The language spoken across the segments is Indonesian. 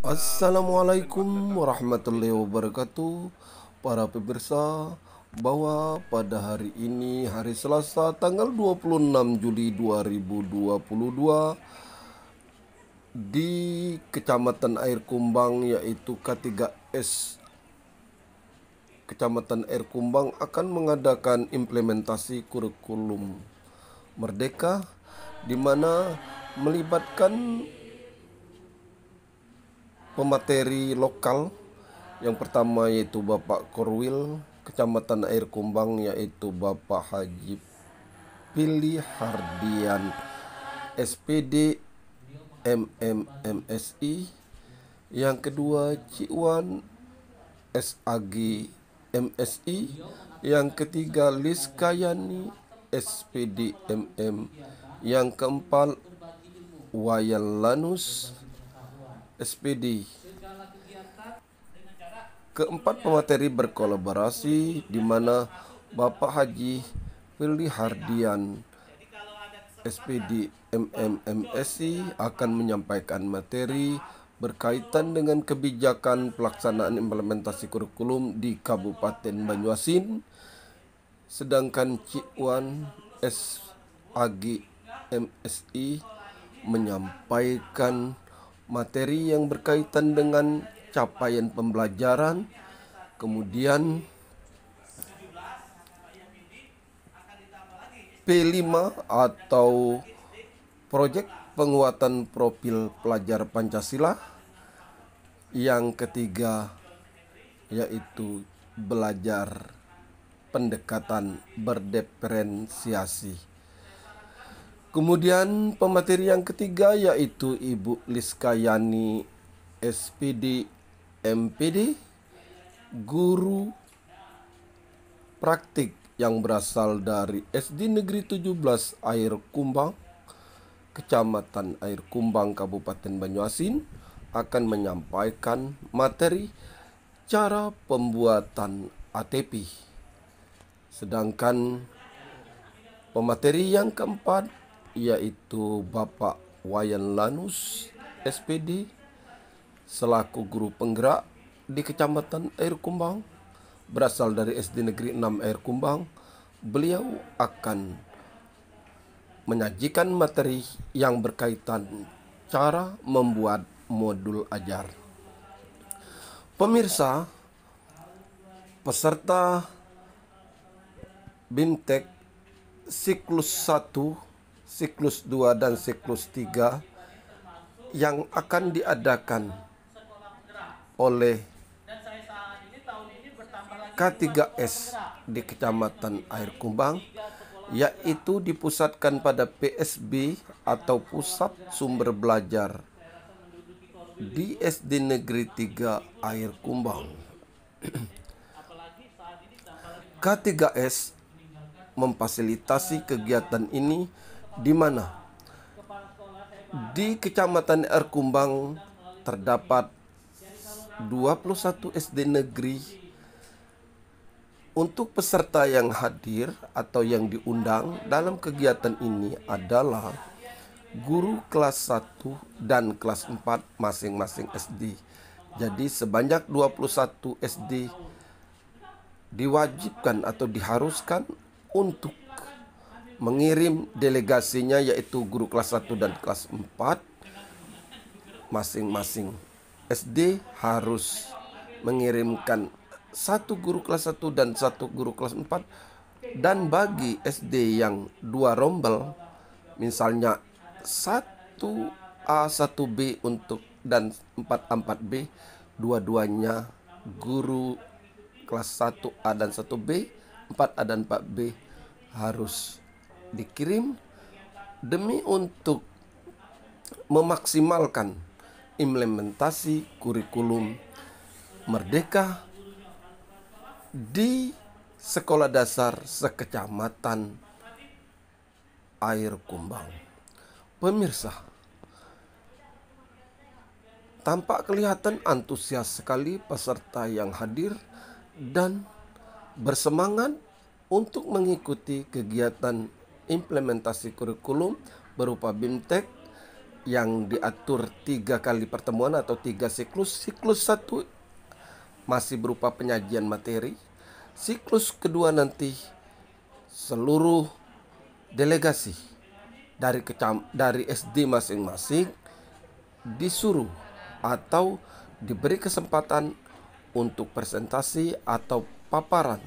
Assalamualaikum warahmatullahi wabarakatuh. Para pemirsa, bahwa pada hari ini hari Selasa tanggal 26 Juli 2022 di Kecamatan Air Kumbang yaitu K3S Kecamatan Air Kumbang akan mengadakan implementasi kurikulum Merdeka di mana melibatkan pemateri lokal. Yang pertama yaitu Bapak Korwil Kecamatan Air Kumbang, yaitu Bapak Haji Pilih Hardian SPD MMMSI. Yang kedua Cikwan SAG MSI. Yang ketiga Liskayani SPD MM. Yang keempat Wayan Lanus SPD. Keempat pemateri berkolaborasi di mana Bapak Haji Pilih Hardian SPD MMMSI akan menyampaikan materi berkaitan dengan kebijakan pelaksanaan implementasi kurikulum di Kabupaten Banyuasin, sedangkan Cikwan SAG MSI menyampaikan materi yang berkaitan dengan capaian pembelajaran, kemudian P5 atau proyek penguatan profil pelajar Pancasila. Yang ketiga yaitu belajar pendekatan berdiferensiasi. Kemudian pemateri yang ketiga yaitu Ibu Liskayani SPD MPD, guru praktik yang berasal dari SD Negeri 17 Air Kumbang, Kecamatan Air Kumbang, Kabupaten Banyuasin, akan menyampaikan materi cara pembuatan ATP. Sedangkan pemateri yang keempat yaitu Bapak Wayan Lanus SPD selaku guru penggerak di Kecamatan Air Kumbang, berasal dari SD Negeri 6 Air Kumbang. Beliau akan menyajikan materi yang berkaitan cara membuat modul ajar. Pemirsa, peserta BIMTEK siklus 1, siklus 2, dan siklus 3 yang akan diadakan oleh K3S di Kecamatan Air Kumbang, yaitu dipusatkan pada PSB atau Pusat Sumber Belajar di SD Negeri 3 Air Kumbang. K3S memfasilitasi kegiatan ini di mana di Kecamatan Air Kumbang terdapat 21 SD negeri. Untuk peserta yang hadir atau yang diundang dalam kegiatan ini adalah guru kelas 1 dan kelas 4 masing-masing SD. Jadi sebanyak 21 SD diwajibkan atau diharuskan untuk mengirim delegasinya, yaitu guru kelas 1 dan kelas 4. Masing-masing SD harus mengirimkan satu guru kelas 1 dan satu guru kelas 4. Dan bagi SD yang 2 rombel, misalnya 1A 1B untuk dan 4A 4B, dua-duanya guru kelas 1A dan 1B, 4A dan 4B harus dikirim demi untuk memaksimalkan implementasi kurikulum Merdeka di sekolah dasar sekecamatan Air Kumbang. Pemirsa, tampak kelihatan antusias sekali peserta yang hadir dan bersemangat untuk mengikuti kegiatan implementasi kurikulum berupa BIMTEK yang diatur 3 kali pertemuan atau 3 siklus. Siklus 1 masih berupa penyajian materi. Siklus kedua nanti seluruh delegasi dari SD masing-masing disuruh atau diberi kesempatan untuk presentasi atau paparan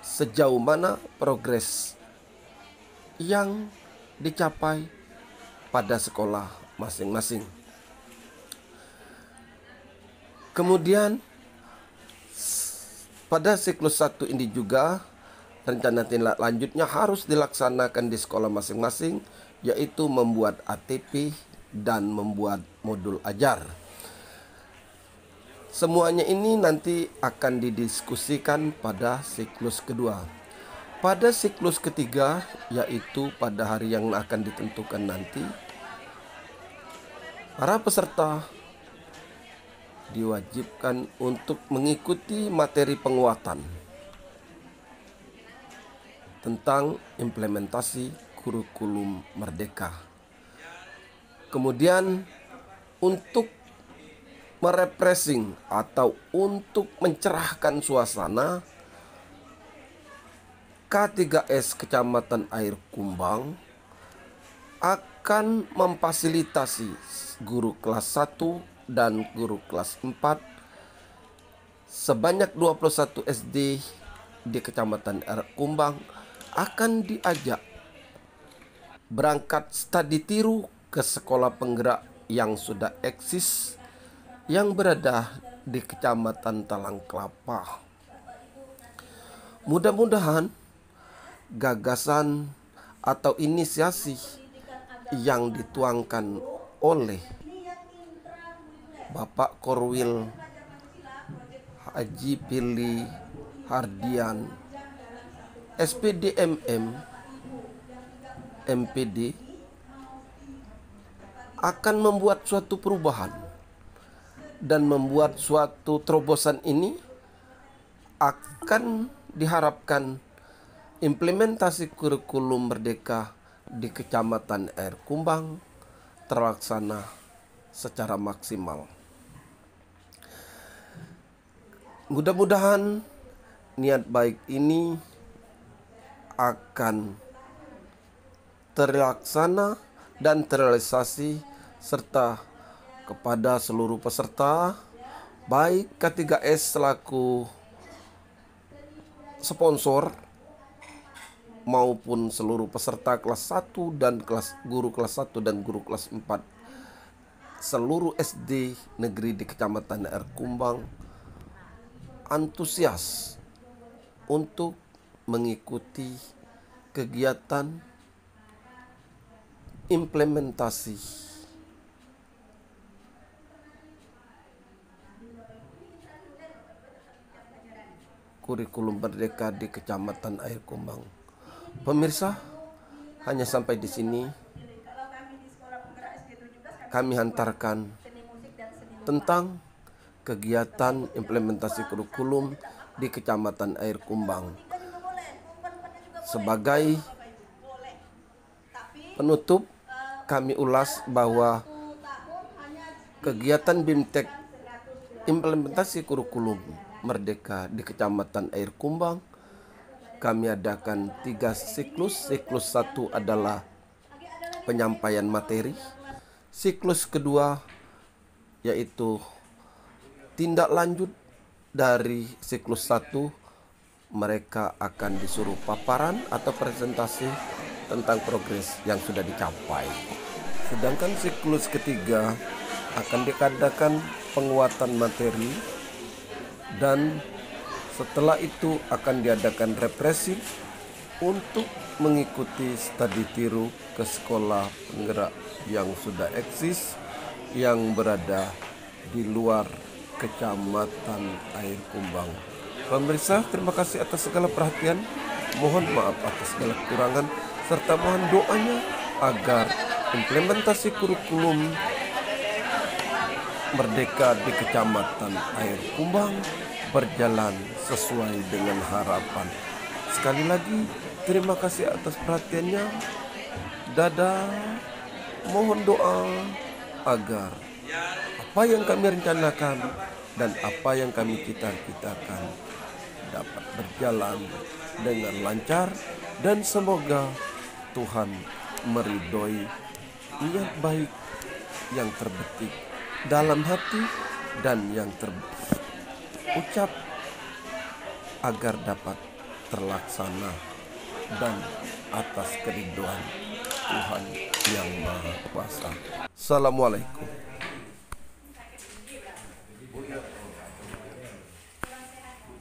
sejauh mana progres yang dicapai pada sekolah masing-masing. Kemudian pada siklus 1 ini juga rencana tindak lanjutnya harus dilaksanakan di sekolah masing-masing, yaitu membuat ATP dan membuat modul ajar. Semuanya ini nanti akan didiskusikan pada siklus kedua. Pada siklus ketiga, yaitu pada hari yang akan ditentukan nanti, para peserta diwajibkan untuk mengikuti materi penguatan tentang implementasi kurikulum Merdeka. Kemudian untuk merefreshing atau untuk mencerahkan suasana, K3S Kecamatan Air Kumbang akan memfasilitasi guru kelas 1 dan guru kelas 4 sebanyak 21 SD di Kecamatan Air Kumbang akan diajak berangkat studi tiru ke sekolah penggerak yang sudah eksis yang berada di Kecamatan Talang Kelapa. Mudah-mudahan gagasan atau inisiasi yang dituangkan oleh Bapak Korwil Haji Pilih Hardian, SPD MM, MPD, akan membuat suatu perubahan dan membuat suatu terobosan ini akan diharapkan implementasi kurikulum Merdeka di Kecamatan Air Kumbang terlaksana secara maksimal. Mudah-mudahan niat baik ini akan terlaksana dan terrealisasi, serta kepada seluruh peserta, baik K3S selaku sponsor maupun seluruh peserta kelas 1 dan guru kelas 1 dan guru kelas 4 seluruh SD negeri di Kecamatan Air Kumbang antusias untuk mengikuti kegiatan implementasi kurikulum Merdeka di Kecamatan Air Kumbang. Pemirsa, hanya sampai di sini kami hantarkan tentang kegiatan implementasi kurikulum di Kecamatan Air Kumbang. Sebagai penutup, kami ulas bahwa kegiatan BIMTEK implementasi kurikulum Merdeka di Kecamatan Air Kumbang kami adakan 3 siklus. Siklus 1 adalah penyampaian materi. Siklus kedua yaitu tindak lanjut dari siklus 1. Mereka akan disuruh paparan atau presentasi tentang progres yang sudah dicapai. Sedangkan siklus ketiga akan diadakan penguatan materi, dan setelah itu akan diadakan represi untuk mengikuti studi tiru ke sekolah penggerak yang sudah eksis yang berada di luar Kecamatan Air Kumbang. Pemirsa, terima kasih atas segala perhatian. Mohon maaf atas segala kekurangan serta mohon doanya agar implementasi kurikulum Merdeka di Kecamatan Air Kumbang berjalan sesuai dengan harapan. Sekali lagi, terima kasih atas perhatiannya. Dadah. mohon doa agar apa yang kami rencanakan dan apa yang kami cita-citakan dapat berjalan dengan lancar, dan semoga Tuhan meridhoi niat baik yang terbetik dalam hati dan yang terucap agar dapat terlaksana dan atas keridhaan Tuhan yang Maha Kuasa. Assalamualaikum.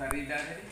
Sarida